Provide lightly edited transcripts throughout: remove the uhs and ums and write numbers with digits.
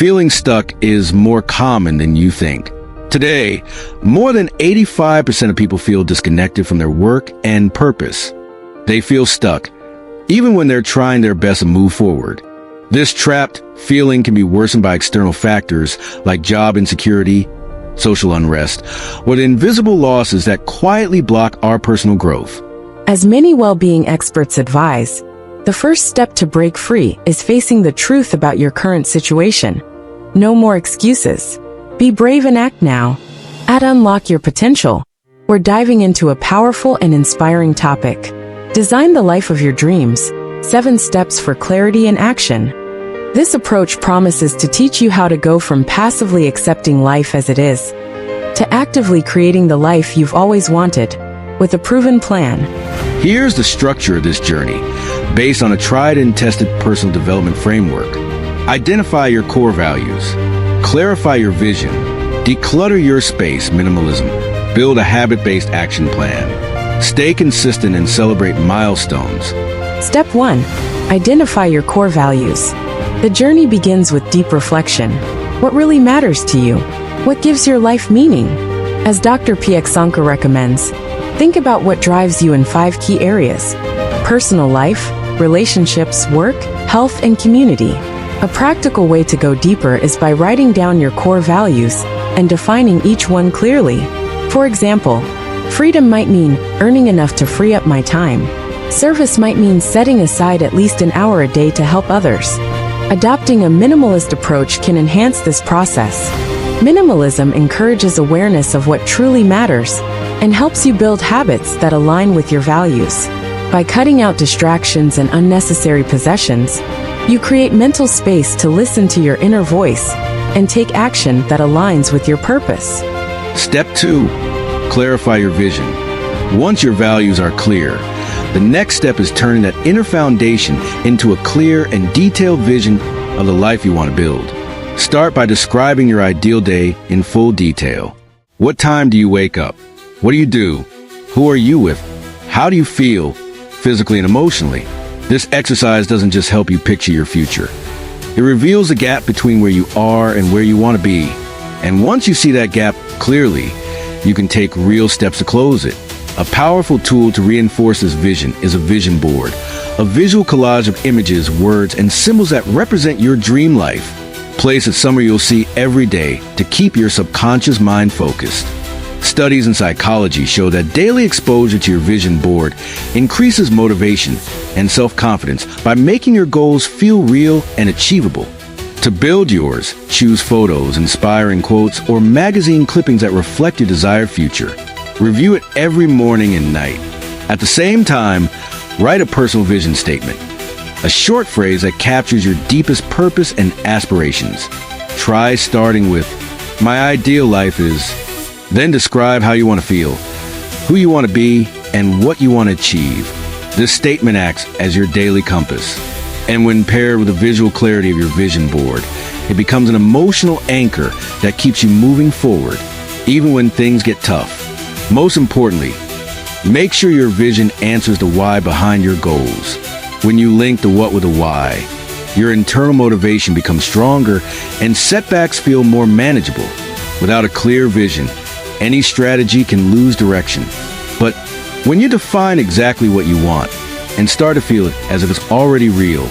feeling stuck is more common than you think. Today, more than 85% of people feel disconnected from their work and purpose. They feel stuck, even when they're trying their best to move forward. This trapped feeling can be worsened by external factors like job insecurity, social unrest, or the invisible losses that quietly block our personal growth. As many well-being experts advise, the first step to break free is facing the truth about your current situation. No more excuses. Be brave and act now. At Unlock Your Potential, we're diving into a powerful and inspiring topic. Design the life of your dreams, 7 steps for clarity and action. This approach promises to teach you how to go from passively accepting life as it is to actively creating the life you've always wanted, with a proven plan. Here's the structure of this journey, based on a tried and tested personal development framework. Identify your core values. Clarify your vision. Declutter your space, minimalism. Build a habit-based action plan. Stay consistent and celebrate milestones. Step 1. Identify your core values. The journey begins with deep reflection. What really matters to you? What gives your life meaning? As Dr. Piaxanka recommends, think about what drives you in 5 key areas: personal life, relationships, work, health, and community. A practical way to go deeper is by writing down your core values and defining each one clearly. For example, freedom might mean earning enough to free up my time. Service might mean setting aside at least an hour a day to help others. Adopting a minimalist approach can enhance this process. Minimalism encourages awareness of what truly matters and helps you build habits that align with your values. By cutting out distractions and unnecessary possessions, you create mental space to listen to your inner voice and take action that aligns with your purpose. Step 2. Clarify your vision. Once your values are clear, the next step is turning that inner foundation into a clear and detailed vision of the life you want to build. Start by describing your ideal day in full detail. What time do you wake up? What do you do? Who are you with? How do you feel, physically and emotionally? This exercise doesn't just help you picture your future. It reveals the gap between where you are and where you want to be. And once you see that gap clearly, you can take real steps to close it. A powerful tool to reinforce this vision is a vision board, a visual collage of images, words, and symbols that represent your dream life. Place it somewhere you'll see every day to keep your subconscious mind focused. Studies in psychology show that daily exposure to your vision board increases motivation and self-confidence by making your goals feel real and achievable. To build yours, choose photos, inspiring quotes, or magazine clippings that reflect your desired future. Review it every morning and night. At the same time, write a personal vision statement, a short phrase that captures your deepest purpose and aspirations. Try starting with, "My ideal life is," then describe how you want to feel, who you want to be, and what you want to achieve. This statement acts as your daily compass. And when paired with the visual clarity of your vision board, it becomes an emotional anchor that keeps you moving forward, even when things get tough. Most importantly, make sure your vision answers the why behind your goals. When you link the what with the why, your internal motivation becomes stronger and setbacks feel more manageable. Without a clear vision, any strategy can lose direction. But when you define exactly what you want and start to feel it as if it's already real,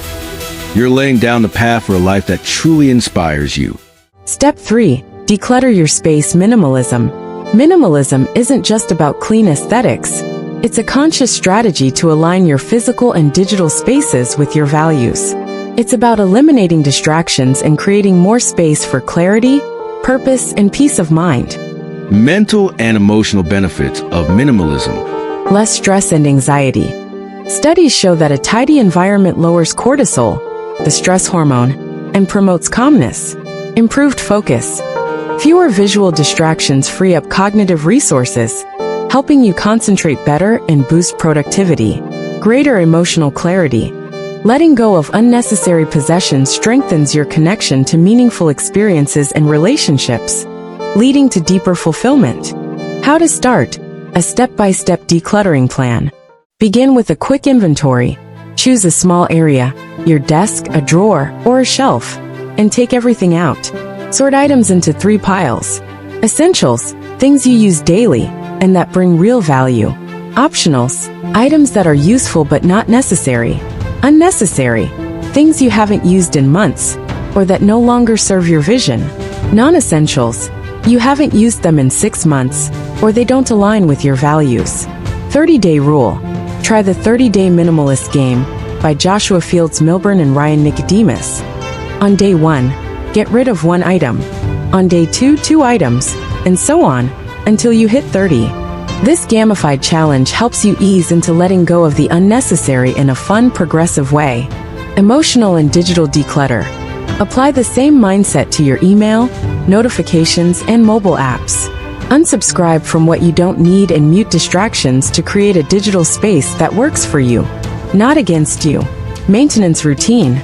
you're laying down the path for a life that truly inspires you. Step 3. Declutter your space, minimalism. Minimalism isn't just about clean aesthetics. It's a conscious strategy to align your physical and digital spaces with your values. It's about eliminating distractions and creating more space for clarity, purpose, and peace of mind. Mental and emotional benefits of minimalism. Less stress and anxiety. Studies show that a tidy environment lowers cortisol, the stress hormone, and promotes calmness. Improved focus. Fewer visual distractions free up cognitive resources, helping you concentrate better and boost productivity. Greater emotional clarity. Letting go of unnecessary possessions strengthens your connection to meaningful experiences and relationships, leading to deeper fulfillment. How to start? A step-by-step decluttering plan. Begin with a quick inventory. Choose a small area, your desk, a drawer, or a shelf, and take everything out. Sort items into 3 piles. Essentials, things you use daily and that bring real value. Optionals, items that are useful but not necessary. Unnecessary, things you haven't used in months or that no longer serve your vision. Non-essentials, you haven't used them in 6 months or they don't align with your values. 30-day rule. Try the 30-day minimalist game by Joshua Fields Milburn and Ryan Nicodemus. On day 1, get rid of 1 item. On day 2, 2 items, and so on, until you hit 30. This gamified challenge helps you ease into letting go of the unnecessary in a fun, progressive way. Emotional and digital declutter. Apply the same mindset to your email, notifications, and mobile apps. Unsubscribe from what you don't need and mute distractions to create a digital space that works for you, not against you. Maintenance routine.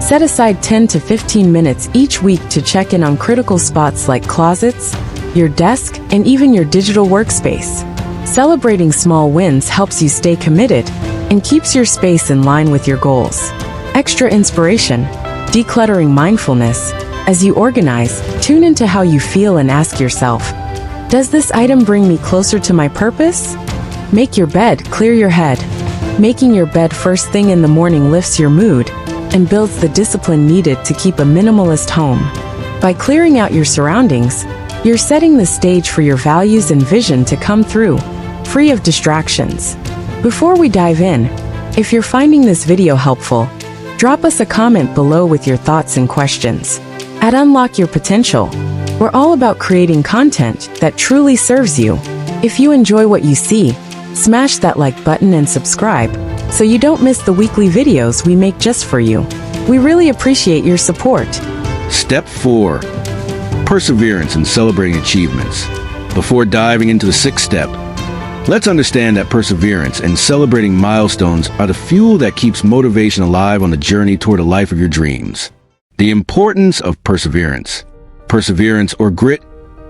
Set aside 10 to 15 minutes each week to check in on critical spots like closets, your desk, and even your digital workspace. Celebrating small wins helps you stay committed and keeps your space in line with your goals. Extra inspiration. Decluttering mindfulness. As you organize, tune into how you feel and ask yourself, does this item bring me closer to my purpose? Make your bed, clear your head. Making your bed first thing in the morning lifts your mood and builds the discipline needed to keep a minimalist home. By clearing out your surroundings, you're setting the stage for your values and vision to come through, free of distractions. Before we dive in, if you're finding this video helpful, drop us a comment below with your thoughts and questions. At Unlock Your Potential, we're all about creating content that truly serves you. If you enjoy what you see, smash that like button and subscribe so you don't miss the weekly videos we make just for you. We really appreciate your support. Step 4. Perseverance in celebrating achievements. Before diving into the 6th step, let's understand that perseverance and celebrating milestones are the fuel that keeps motivation alive on the journey toward a life of your dreams. The importance of perseverance. Perseverance, or grit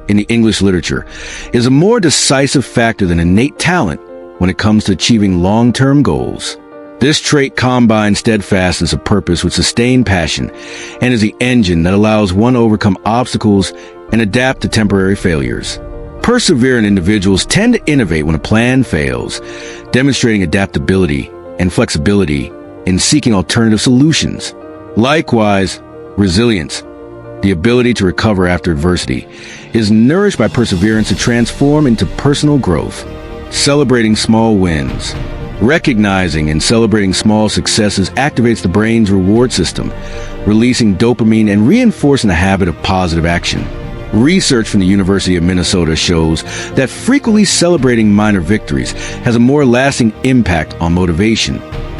in the English literature, is a more decisive factor than innate talent when it comes to achieving long-term goals. This trait combines steadfastness of purpose with sustained passion and is the engine that allows one to overcome obstacles and adapt to temporary failures. Perseverant individuals tend to innovate when a plan fails, demonstrating adaptability and flexibility in seeking alternative solutions. Likewise, resilience, the ability to recover after adversity, is nourished by perseverance to transform into personal growth. Celebrating small wins. Recognizing and celebrating small successes activates the brain's reward system, releasing dopamine and reinforcing the habit of positive action. Research from the University of Minnesota shows that frequently celebrating minor victories has a more lasting impact on motivation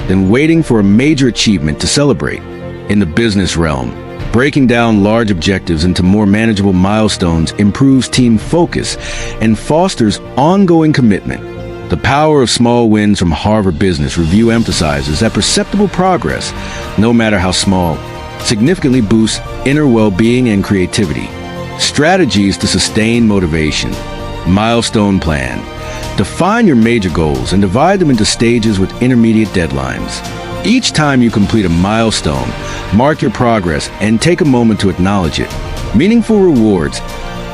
than waiting for a major achievement to celebrate. In the business realm, breaking down large objectives into more manageable milestones improves team focus and fosters ongoing commitment. The power of small wins from Harvard Business Review emphasizes that perceptible progress, no matter how small, significantly boosts inner well-being and creativity. Strategies to sustain motivation. Milestone plan. Define your major goals and divide them into stages with intermediate deadlines. Each time you complete a milestone, mark your progress and take a moment to acknowledge it. Meaningful rewards.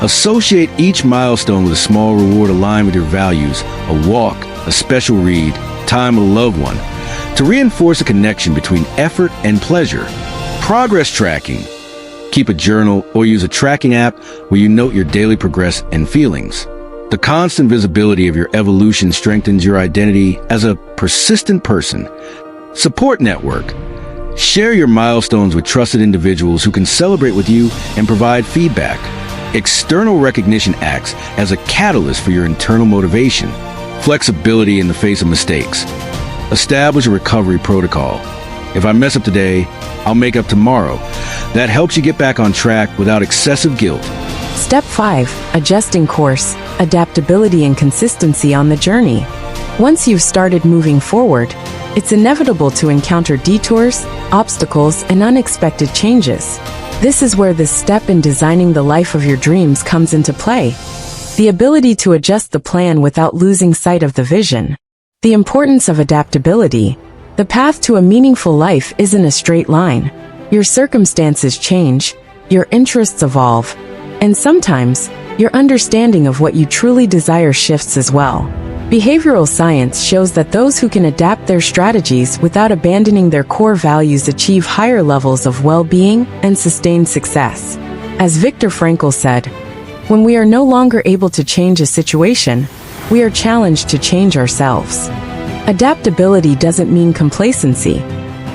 Associate each milestone with a small reward aligned with your values, a walk, a special read, time with a loved one, to reinforce a connection between effort and pleasure. Progress tracking. Keep a journal or use a tracking app where you note your daily progress and feelings. The constant visibility of your evolution strengthens your identity as a persistent person. Support network. Share your milestones with trusted individuals who can celebrate with you and provide feedback. External recognition acts as a catalyst for your internal motivation. Flexibility in the face of mistakes. Establish a recovery protocol. If I mess up today, I'll make up tomorrow. That helps you get back on track without excessive guilt. Step 5. Adjusting course, adaptability and consistency on the journey. Once you've started moving forward, it's inevitable to encounter detours, obstacles, and unexpected changes. This is where this step in designing the life of your dreams comes into play. The ability to adjust the plan without losing sight of the vision. The importance of adaptability. The path to a meaningful life isn't a straight line. Your circumstances change, your interests evolve, and sometimes, your understanding of what you truly desire shifts as well. Behavioral science shows that those who can adapt their strategies without abandoning their core values achieve higher levels of well-being and sustained success. As Viktor Frankl said, when we are no longer able to change a situation, we are challenged to change ourselves. Adaptability doesn't mean complacency.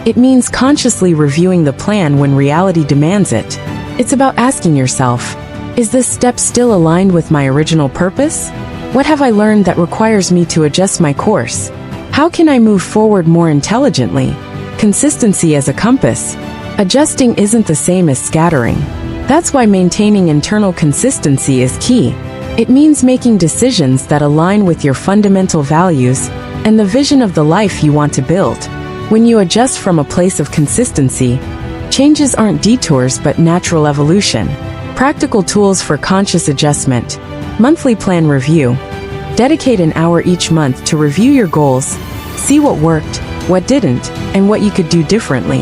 It means consciously reviewing the plan when reality demands it. It's about asking yourself, is this step still aligned with my original purpose? What have I learned that requires me to adjust my course? How can I move forward more intelligently? Consistency as a compass. Adjusting isn't the same as scattering. That's why maintaining internal consistency is key. It means making decisions that align with your fundamental values and the vision of the life you want to build. When you adjust from a place of consistency, changes aren't detours but natural evolution. Practical tools for conscious adjustment. Monthly plan review. Dedicate an hour each month to review your goals, see what worked, what didn't, and what you could do differently.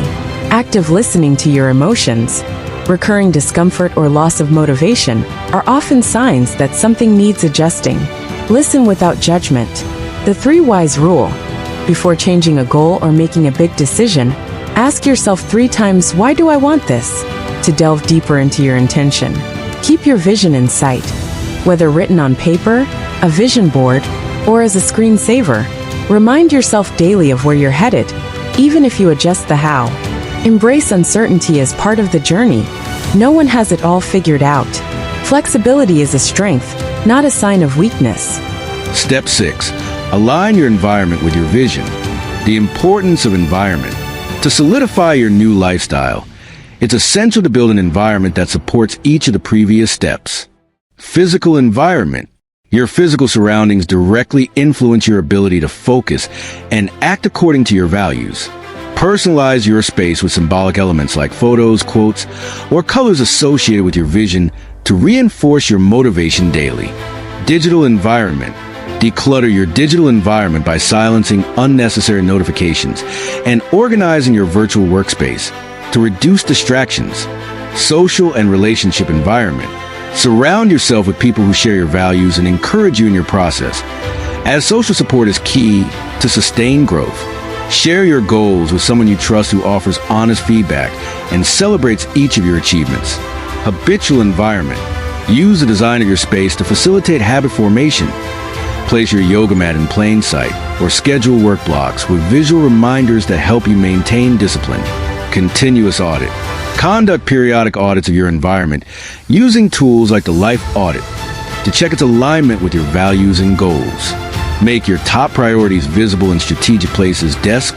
Active listening to your emotions. Recurring discomfort or loss of motivation are often signs that something needs adjusting. Listen without judgment. The 3 whys rule. Before changing a goal or making a big decision, ask yourself 3 times, why do I want this? To delve deeper into your intention. Keep your vision in sight. Whether written on paper, a vision board, or as a screensaver, remind yourself daily of where you're headed, even if you adjust the how. Embrace uncertainty as part of the journey. No one has it all figured out. Flexibility is a strength, not a sign of weakness. Step 6. Align your environment with your vision. The importance of environment. To solidify your new lifestyle, it's essential to build an environment that supports each of the previous steps. Physical environment. Your physical surroundings directly influence your ability to focus and act according to your values. Personalize your space with symbolic elements like photos, quotes, or colors associated with your vision to reinforce your motivation daily. Digital environment. Declutter your digital environment by silencing unnecessary notifications and organizing your virtual workspace to reduce distractions. Social and relationship environment. Surround yourself with people who share your values and encourage you in your process, as social support is key to sustain growth. Share your goals with someone you trust who offers honest feedback and celebrates each of your achievements. Habitual environment. Use the design of your space to facilitate habit formation. Place your yoga mat in plain sight or schedule work blocks with visual reminders that help you maintain discipline. Continuous audit. Conduct periodic audits of your environment using tools like the Life Audit to check its alignment with your values and goals. Make your top priorities visible in strategic places, desk,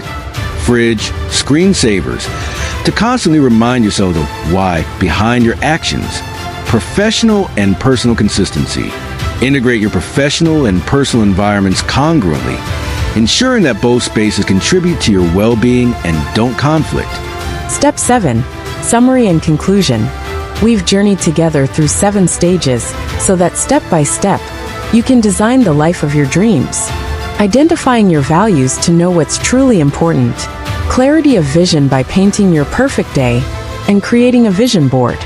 fridge, screensavers, to constantly remind yourself of why behind your actions. Professional and personal consistency. Integrate your professional and personal environments congruently, ensuring that both spaces contribute to your well-being and don't conflict. Step 7. Summary and conclusion. We've journeyed together through 7 stages so that step by step, you can design the life of your dreams. Identifying your values to know what's truly important. Clarity of vision by painting your perfect day and creating a vision board.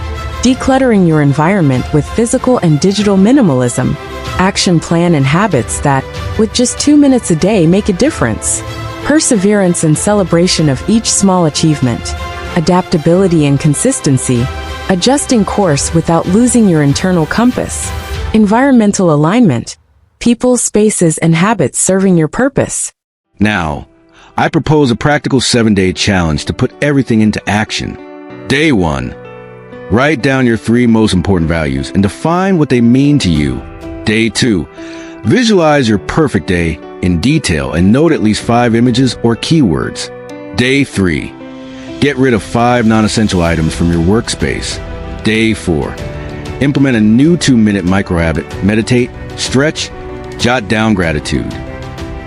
Decluttering your environment with physical and digital minimalism. Action plan and habits that, with just 2 minutes a day, make a difference. Perseverance and celebration of each small achievement. Adaptability and consistency. Adjusting course without losing your internal compass. Environmental alignment. People, spaces, and habits serving your purpose. Now, I propose a practical 7-day challenge to put everything into action. Day 1. Write down your 3 most important values and define what they mean to you. Day 2. Visualize your perfect day in detail and note at least 5 images or keywords. Day 3. Get rid of 5 non-essential items from your workspace. Day 4. Implement a new 2-minute micro-habit. Meditate, stretch, jot down gratitude.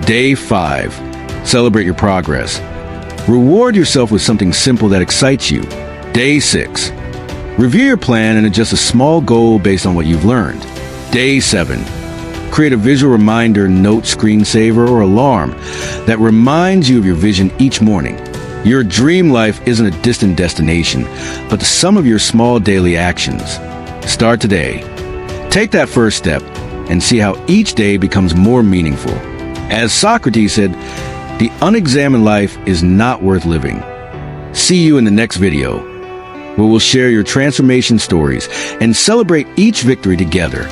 Day 5. Celebrate your progress. Reward yourself with something simple that excites you. Day 6. Review your plan and adjust a small goal based on what you've learned. Day 7. Create a visual reminder, note, screensaver, or alarm that reminds you of your vision each morning. Your dream life isn't a distant destination, but the sum of your small daily actions. Start today. Take that first step and see how each day becomes more meaningful. As Socrates said, the unexamined life is not worth living. See you in the next video, where we'll share your transformation stories and celebrate each victory together.